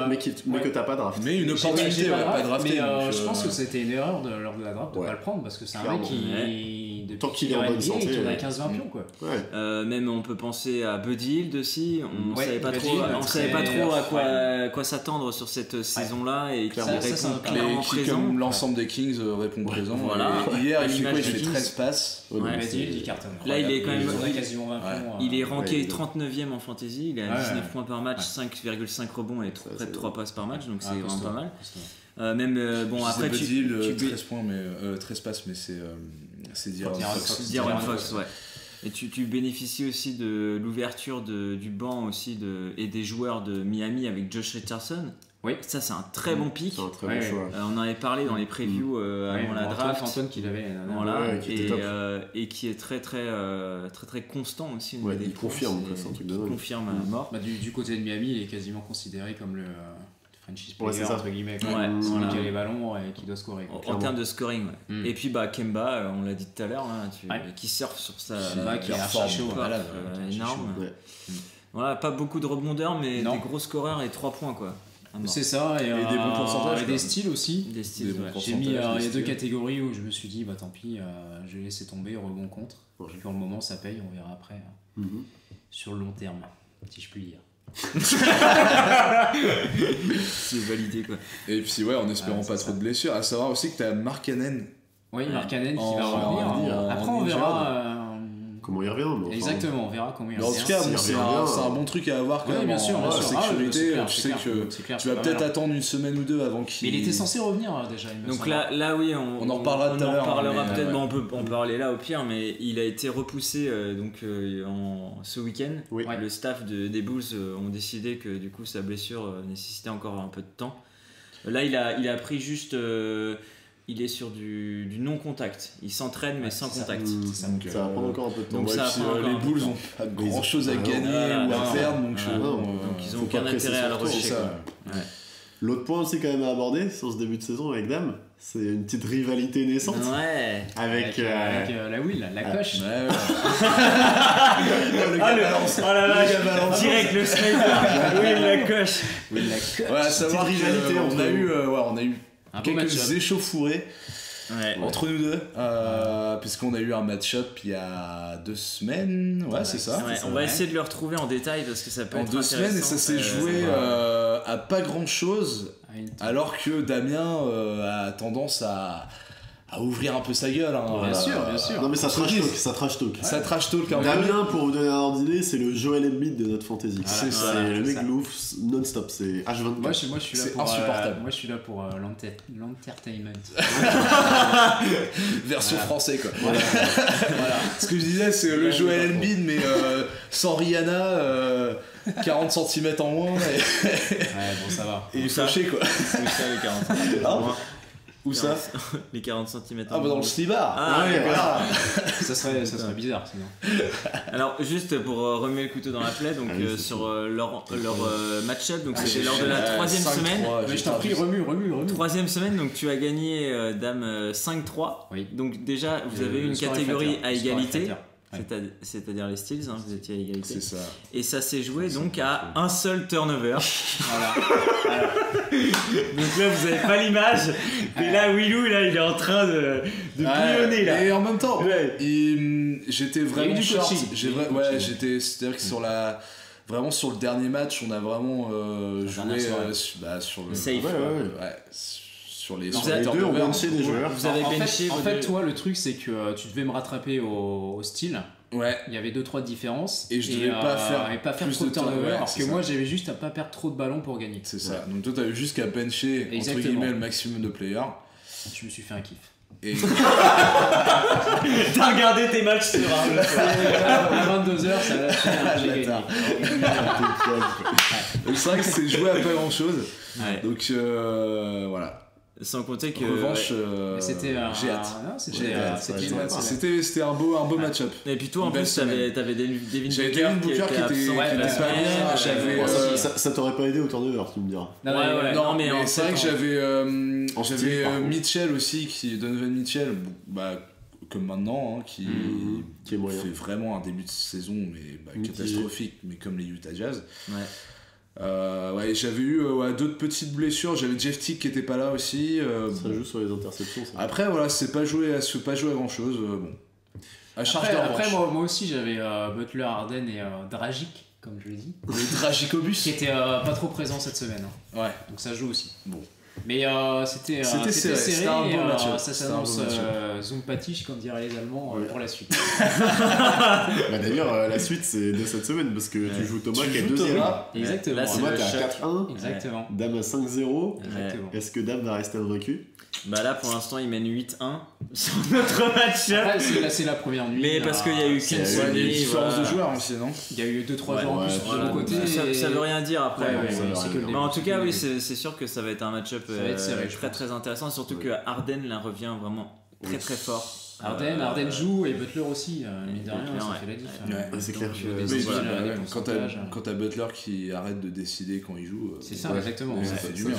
mais que t'as pas drafté. Mais une opportunité, pas drafté. Mais je pense que c'était une erreur lors de la draft de pas le prendre parce que c'est un mec qui, tant qu'il est en bonne santé, il a 15-20 pions quoi. Même on peut penser à Buddy Hield aussi. On savait pas trop à quoi s'attendre sur cette saison-là et qui répond clairement présent. Comme l'ensemble des Kings répond présent. Voilà. Hier, il fait 13 passes. Il cartonne. Là, il est quand même. Quasiment 20 points. Il est ranké 39e en fantasy, il est à 19 points par match, 5,5 rebonds et près de 3 passes par match, donc c'est vraiment pas mal. Même bon après tu 13 points mais 13 passes mais c'est De'Aaron Fox, ouais. Et tu bénéficies aussi de l'ouverture du banc aussi et des joueurs de Miami avec Josh Richardson. Oui, ça c'est un très bon pick. C'est un très bon choix. On en avait parlé dans les previews avant la draft. Antoine qui l'avait. Voilà, et qui est très constant aussi. Il confirme, c'est un truc de dingue. Il confirme à mort. Du côté de Miami, il est quasiment considéré comme le franchise player c'est ça. entre guillemets. Celui qui a les ballons et qui doit scorer. En termes de scoring, Et puis Kemba, on l'a dit tout à l'heure, qui surfe sur sa qui est archi chaud, énorme. Voilà, pas beaucoup de rebondeurs, mais des gros scoreurs et 3 points quoi. C'est ça, et des bons pourcentages. Et des styles aussi. Des styles, j'ai mis, il y a 2 catégories où je me suis dit, tant pis, je vais laisser tomber, rebond contre. Puis pour le moment, ça paye, on verra après. Sur le long terme, si je puis dire. C'est validé quoi. Et puis en espérant pas trop de blessures. À savoir aussi que t'as Markkanen. Oui, Markkanen qui va revenir. Après, on verra. Comment il revient. Exactement, on verra comment il revient. En tout cas, c'est un bon truc à avoir quand même. Bien sûr, sécurité. Tu sais que tu vas peut-être attendre une semaine ou deux avant qu'il. Mais il était censé revenir déjà. Donc là, oui, on en reparlera tout à l'heure. On en reparlera peut-être. Bon, on peut en parler là au pire, mais il a été repoussé ce week-end. Le staff des Bulls ont décidé que du coup sa blessure nécessitait encore un peu de temps. Là, il a pris juste. Il est sur du non-contact. Il s'entraîne mais sans contact. Ça va prendre encore un peu de temps. Donc les Bulls n'ont pas grand chose à gagner ou à perdre. Donc ils n'ont aucun intérêt à le rejeter. L'autre point aussi quand même à aborder sur ce début de saison avec Dame, c'est une petite rivalité naissante. Ouais. Avec la Will, la coche. Direct le sniper. Will, la coche. Ouais, savoir rivalité. On a eu quelques échauffourées entre nous deux, puisqu'on a eu un match-up il y a 2 semaines. C'est ça. On va essayer de le retrouver en détail parce que ça peut être intéressant. 2 semaines et ça s'est joué à pas grand-chose, alors que Damien a tendance à ouvrir un peu sa gueule. Bien sûr. Non mais ça trash talk. Damien, pour vous donner un ordre d'idée, c'est le Joel Embiid de notre fantasy. C'est le mec louf non-stop, c'est H24. Moi je suis là pour insupportable. Moi je suis là pour l'entertainment. Version français quoi. Voilà. Ce que je disais, c'est le Joel Embiid mais sans Rihanna, 40 cm en moins. Bon ça va. Et fâché quoi. C'est ça les 40 cm en moins. Où ça? Les 40 cm. Dans le slibard. Voilà. Ça serait bizarre sinon. Alors juste pour remuer le couteau dans la plaie, donc sur leur match-up, donc c'était lors de la 3e semaine. Mais je t'en prie, remue. 3e semaine, donc tu as gagné Dame 5-3. Oui. Donc déjà vous avez eu une catégorie à égalité. C'est-à-dire les Steals, vous étiez à égalité. C'est ça. Et ça s'est joué donc à un seul turnover. Voilà. Donc là, vous avez pas l'image. Mais là, Willou, là, il est en train de bouillonner là. Et en même temps, j'étais vraiment short. C'est-à-dire que vraiment sur le dernier match, on a vraiment joué sur le safe. Sur les deux, on benché des joueurs. Vous avez benché. En fait, toi, le truc, c'est que tu devais me rattraper au style. Ouais. Il y avait 2-3 différences. Et je devais pas faire trop de turnover. Parce que moi, j'avais juste à pas perdre trop de ballons pour gagner. C'est ça. Donc toi, t'avais juste qu'à bencher entre guillemets le maximum de players. Je me suis fait un kiff. Et t'as regardé tes matchs sur à 22h, ça l'a fait, j'ai gagné. Donc c'est vrai que c'est joué à pas grand chose. Donc voilà. Sans compter que. En revanche, j'ai hâte. C'était un beau match-up. Et puis toi, en plus, t'avais Devin Booker qui était pas bien. Ça t'aurait pas aidé au turnover, tu me diras. Non, mais c'est vrai que j'avais Mitchell aussi, Donovan Mitchell, comme maintenant, qui fait vraiment un début de saison mais catastrophique, mais comme les Utah Jazz. J'avais eu d'autres petites blessures. J'avais Jeff Teague qui était pas là aussi. Ça joue sur les interceptions. Ça. Après, voilà, c'est pas joué à grand chose. Après, moi aussi, j'avais Butler, Harden et Dragic, comme je l'ai dit. Le Dragicobus qui était pas trop présent cette semaine. Ouais. Donc ça joue aussi. Bon. Mais c'était serré. C'était un bon match. Ça s'annonce Zoom Patiche, comme diraient les Allemands, pour la suite. D'ailleurs, la suite, c'est dès cette semaine, parce que tu joues Thomas qui est deuxième. Exactement. Là, Thomas, t'es à 4-1. Exactement. Dame à 5-0. Est-ce que Dame va rester invaincu? Bah là pour l'instant il mène 8-1 sur notre match. C'est la première nuit. Mais parce qu'il y a eu qu'une seule nuit. Il y a eu une différence de joueurs aussi, non? Il y a eu 2-3 joueurs en plus de l'autre côté. Ça veut rien dire après. Mais en tout cas, oui, c'est sûr que ça va être un match-up très intéressant. Surtout que Harden là revient vraiment très fort. Harden joue et Butler aussi, mine de rien, ça fait la diff. C'est clair. Quand t'as Butler qui arrête de décider quand il joue, c'est ça, exactement. Ça fait du bien.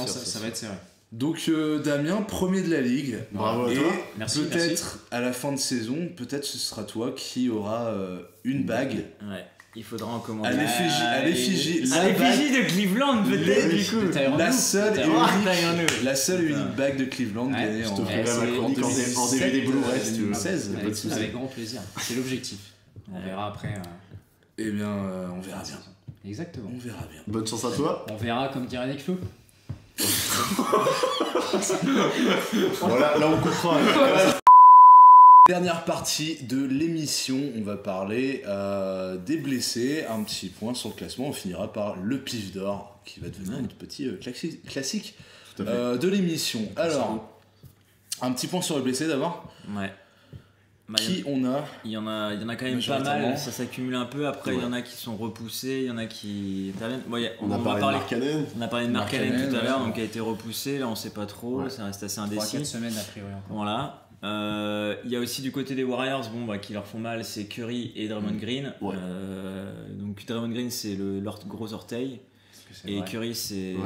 Ça va être serré. Donc Damien, premier de la ligue. Bravo à toi. Et peut-être à la fin de saison, peut-être ce sera toi qui aura une bague. Ouais. Il faudra en commander. À l'effigie de Cleveland, peut-être, du coup. La seule et unique bague de Cleveland gagnée en DVD Blu-ray, si tu veux. 16. Avec grand plaisir. C'est l'objectif. On verra après. Eh bien, on verra bien. Exactement. On verra bien. Bonne chance à toi. On verra, comme dirait Nick Flo. Voilà, là on comprend. Dernière partie de l'émission, on va parler des blessés, un petit point sur le classement, on finira par le pif d'or qui va devenir notre petit classique de l'émission. Alors, un petit point sur les blessés d'abord. Ouais. Qui on a? Il y en a quand même pas mal, ça s'accumule un peu. Après, il y en a qui sont repoussés, il y en a qui interviennent. On a parlé de Markkanen tout à l'heure, donc qui a été repoussé. Là, on sait pas trop, ça reste assez indécis. 3-4 semaines a priori encore. Voilà. Il y a aussi du côté des Warriors qui leur font mal, c'est Curry et Draymond Green. Donc Draymond Green c'est leur gros orteil et Curry c'est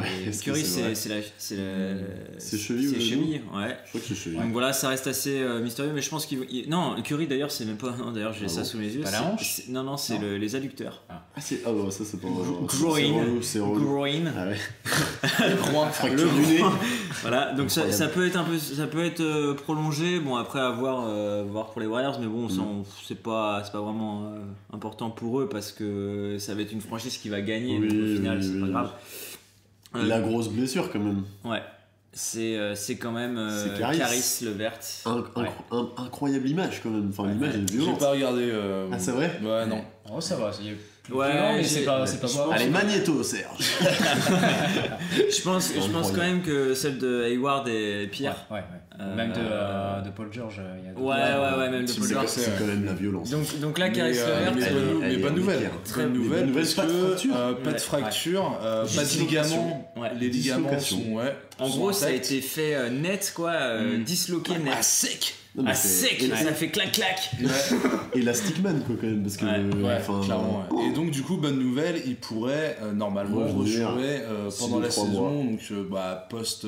cheville. Ouais. Je crois que c'est cheville. Donc voilà, ça reste assez mystérieux, mais je pense non, Curry d'ailleurs c'est même pas, non, d'ailleurs j'ai ça sous mes yeux. Pas la hanche. Non, c'est les adducteurs. Bah ça c'est pas groin. Ah ouais. Le groin. Voilà, donc ça peut être prolongé. Bon, après à voir pour les Warriors, mais bon, c'est pas vraiment important pour eux parce que ça va être une franchise qui va gagner. Donc au final, c'est pas grave. La grosse blessure quand même. Ouais. C'est quand même Caris Levert. Incroyable image quand même. Enfin, l'image est violente. J'ai pas regardé. Ah, c'est vrai? Ouais, non. Oh, ça va. Ouais, mais c'est pas moi. Allez, Magneto, Serge. je pense quand même que celle de Hayward et Pierre. Ouais. Même de Paul George. Ouais, même de Paul George. C'est quand même la violence. Donc là, Caris Levert. Mais bonne nouvelle. Très bonne nouvelle parce pas de fracture. Pas de fracture, pas de ligaments. Les ligaments sont. En gros, ça a été fait net, disloqué net. À sec. Sec, ça fait clac. Et la Stickman quoi quand même parce que clairement. Et donc du coup bonne nouvelle, il pourrait normalement rejouer pendant la saison, donc post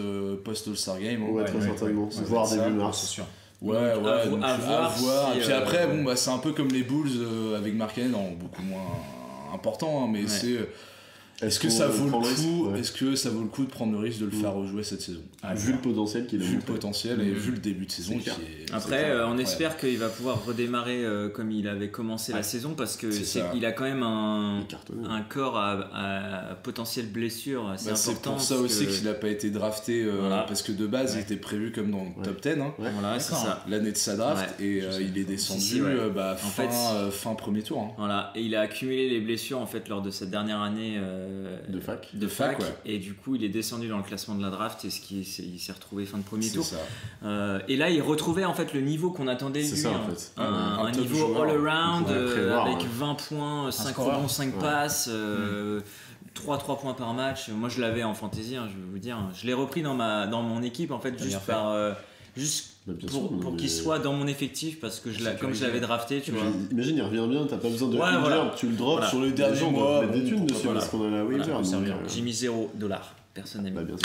All-Star Game. Ouais, très certainement. Voire début mars, c'est sûr. Ouais, à voir. Et puis après c'est un peu comme les Bulls avec Markkanen, beaucoup moins important, mais c'est est-ce que ça vaut le coup Est-ce que ça vaut le coup de prendre le risque de le faire rejouer cette saison vu le potentiel qu'il a vu le potentiel et vu le début de saison qui est après on espère qu'il va pouvoir redémarrer comme il avait commencé la saison parce que il a quand même un corps à potentiel blessure assez important. C'est pour ça aussi qu'il n'a pas été drafté parce que de base il était prévu comme dans le top 10 voilà, c'est ça. L'année de sa draft et il est descendu fin premier tour voilà, et il a accumulé les blessures en fait lors de cette dernière année de fac et du coup il est descendu dans le classement de la draft et il s'est retrouvé fin de premier tour et là il retrouvait en fait le niveau qu'on attendait de lui un niveau all around avec 20 points 5 rebonds 5 passes 3 points par match. Moi je l'avais en fantasy je vais vous dire, je l'ai repris dans mon équipe en fait juste pour qu'il soit dans mon effectif parce que comme je l'avais drafté, tu vois. Imagine, il revient bien, t'as pas besoin de tu le drops sur les derniers mois, des thunes dessus parce qu'on a la waiver. J'ai mis $0. Personne n'a mis. Bien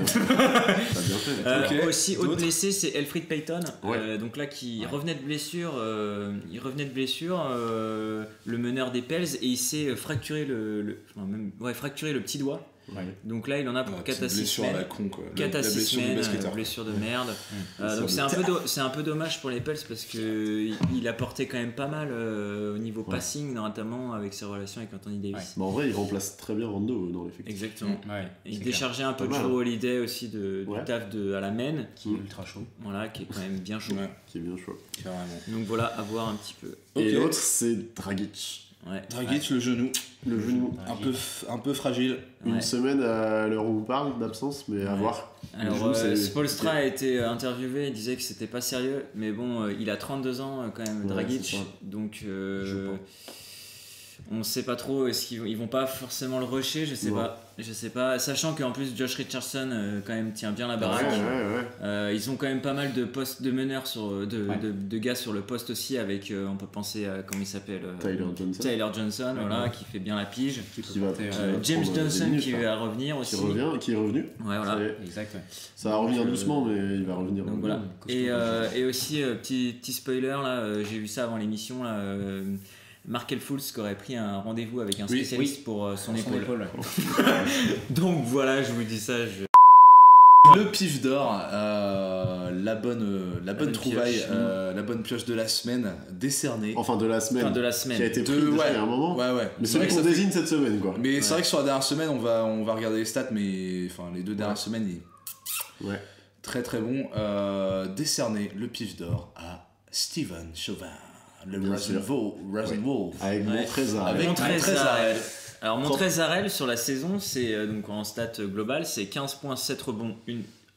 sûr. Aussi, autre blessé, c'est Elfrid Payton. Donc là, qui revenait de blessure. Le meneur des Pels, et il s'est fracturé le petit doigt. Ouais. Donc là il en a pour 4 à 6 semaines. 4 à 6 semaines, blessure de merde. Donc c'est un peu dommage pour les Pels parce qu'il apportait quand même pas mal au niveau passing, notamment avec ses relations avec Anthony Davis. En vrai il remplace très bien Rondo dans l'effectif. Exactement. Il déchargeait un peu de Joe Holiday aussi du taf à la main, qui est ultra chaud. Voilà, qui est quand même bien chaud. Qui est bien chaud. Donc voilà, à voir un petit peu. Et l'autre c'est Dragic. Dragic, le genou un peu fragile. Une semaine à l'heure où on parle d'absence, mais à voir. Alors Spoelstra a été interviewé, il disait que c'était pas sérieux, mais bon, il a 32 ans quand même, Dragic, donc on sait pas trop, est-ce qu'ils vont pas forcément le rusher, je sais pas, sachant qu'en plus Josh Richardson quand même tient bien la baraque. Ils ont quand même pas mal de postes de meneurs de gars sur le poste aussi, avec on peut penser à comment il s'appelle, Tyler Johnson, voilà, qui fait bien la pige, James Johnson qui va revenir aussi, qui est revenu. Exact. Ça va revenir doucement, mais il va revenir. Donc voilà. Et aussi petit spoiler là, j'ai vu ça avant l'émission là. Markel Fultz qui aurait pris un rendez-vous avec un spécialiste pour son épaule. Donc voilà, je vous dis ça. Le pif d'or, la bonne trouvaille, la bonne pioche de la semaine décernée. Enfin de la semaine. Qui a été pris déjà il y a un moment. Mais c'est vrai qu'on désigne cette semaine quoi. Mais c'est vrai que sur la dernière semaine, on va regarder les stats, mais enfin les 2 dernières semaines, très très bon. Décerné le pif d'or à Steven Chauvin. Le Rosenwolf avec Montrezl. Alors Montrezl sur la saison, c'est donc en stat global, c'est 15 points, 7 rebonds,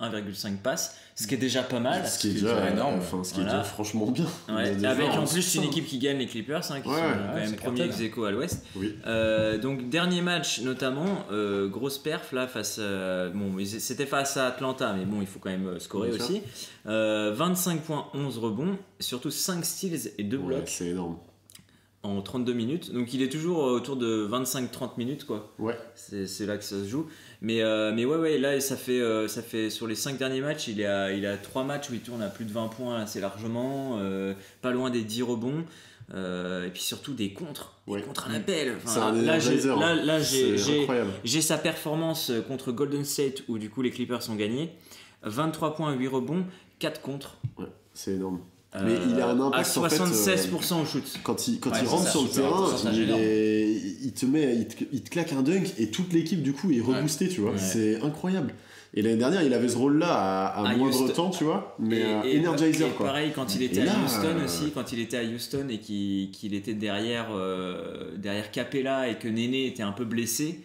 1,5 passes, ce qui est déjà pas mal. Ce qui est déjà énorme, ce qui est déjà franchement bien. Avec en plus une équipe qui gagne les Clippers, qui sont quand même premiers ex-aequo à l'Ouest. Donc dernier match notamment, grosse perf là c'était face à Atlanta, mais bon il faut quand même scorer aussi. 25 points, 11 rebonds, surtout 5 steals et 2 blocs. C'est énorme. En 32 minutes, donc il est toujours autour de 25-30 minutes quoi. C'est là que ça se joue, mais là ça fait sur les 5 derniers matchs il a 3 matchs où il tourne à plus de 20 points assez largement, pas loin des 10 rebonds, et puis surtout des contres à l'appel. J'ai sa performance contre Golden State où du coup les Clippers ont gagné, 23 points, 8 rebonds, 4 contres. C'est énorme. Mais il a un impact à 76% au shoot. Quand il rentre sur le terrain, il te claque un dunk et toute l'équipe du coup est reboostée, tu vois. C'est incroyable. Et l'année dernière, il avait ce rôle-là à moindre temps, tu vois, mais energizer quoi. Pareil quand il était à Houston aussi, quand il était à Houston et qu'il était derrière Capella et que Néné était un peu blessé.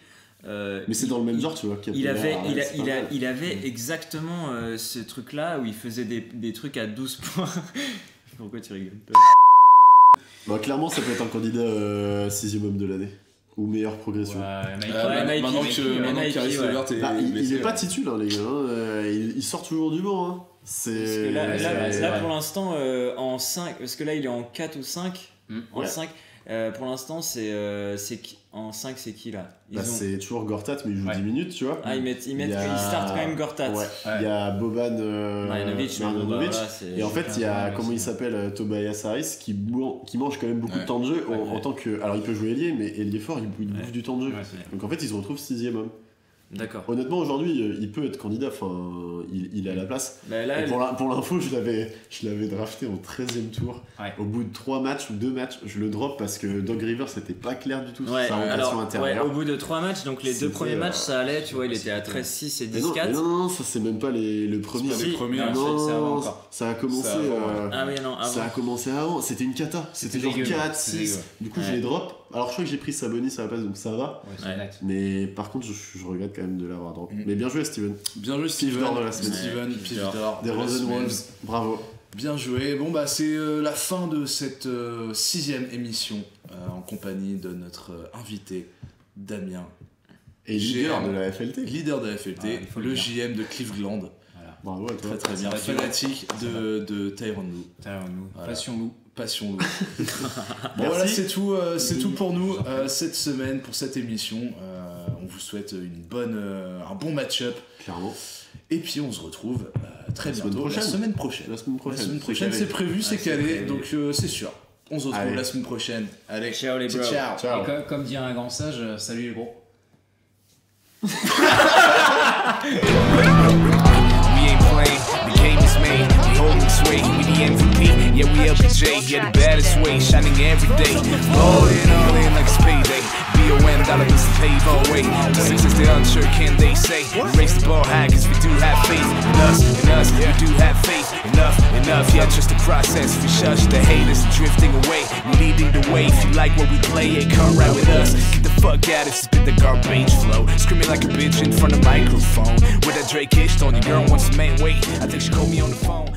Mais c'est dans le même genre, tu vois. Il avait exactement ce truc-là où il faisait des trucs à 12 points. Pourquoi tu rigoles? Clairement, ça peut être un candidat 6e homme de l'année. Ou meilleure progression. Maintenant qu'Aris Levert il est pas titulaire, les gars. Il sort toujours du banc. Hein. Parce que là, pour l'instant, en 5, parce que là, il est en 4 ou 5. En 5. Pour l'instant, en 5, c'est qui là? C'est toujours Gortat, mais il joue 10 minutes, tu vois. Il start quand même Gortat. Il y a Boban Marjanovic. Et en fait, il y a, comment il s'appelle, Tobias Harris, qui mange quand même beaucoup de temps de jeu. En tant que, alors, il peut jouer ailier, mais ailier fort, il bouffe du temps de jeu. Donc en fait, il se retrouve 6e homme. D'accord. Honnêtement, aujourd'hui, il peut être candidat. Enfin, il a la place. Pour l'info, je l'avais drafté en 13e tour. Au bout de 3 matchs ou 2 matchs, je le drop parce que Doc Rivers, c'était pas clair du tout sur sa rotation intérieure. Au bout de 3 matchs, donc les 2 premiers matchs, ça allait. Tu vois, il était à 13-6 et 10-4. Non, ça c'est même pas le premier. Non, ça a commencé. Ça a commencé avant. C'était une cata. C'était genre 4-6. Du coup, je les drop. Alors je crois que j'ai pris Sabonis à la place, donc ça va. Mais par contre, je regrette quand même de l'avoir drop. Mais bien joué, Steven. Bien joué, Steven. Pif d'or de la semaine. Steven, pif d'or des Rosenwolves. Bravo. Bien joué. Bon bah c'est la fin de cette 6e émission en compagnie de notre invité Damien. Et leader de la FLT. Leader de la FLT, le JM de Cleveland. Bravo à toi. Très bien. Fanatique de Tyronn Lue. Voilà. Passion Lue. Bon voilà, c'est tout pour nous cette semaine, pour cette émission. On vous souhaite un bon match-up. Clairement. Et puis on se retrouve très bientôt. La semaine prochaine. La semaine prochaine, c'est prévu, c'est calé, donc c'est sûr. On se retrouve la semaine prochaine. Allez, ciao les bros. Ciao. Et comme dirait un grand sage, salut les gros. We ain't playing, the game is made. We holding sway, we the MVP. Yeah, we LBJ, yeah, the baddest way, shining every day. All in like it's payday. BOM, dollar bills to pave our way. The sixes, they're unsure, can they say? We raise the ball high, cause we do have faith in us, we do have faith. Enough, yeah, just the process. If we shush the haters and drifting away, we're leading the way. If you like what we play, yeah, come right with us. Get the fuck out of spit the garbage flow. Screaming like a bitch in front of microphone. With that Drake-ish, on your girl wants the main weight. I think she called me on the phone.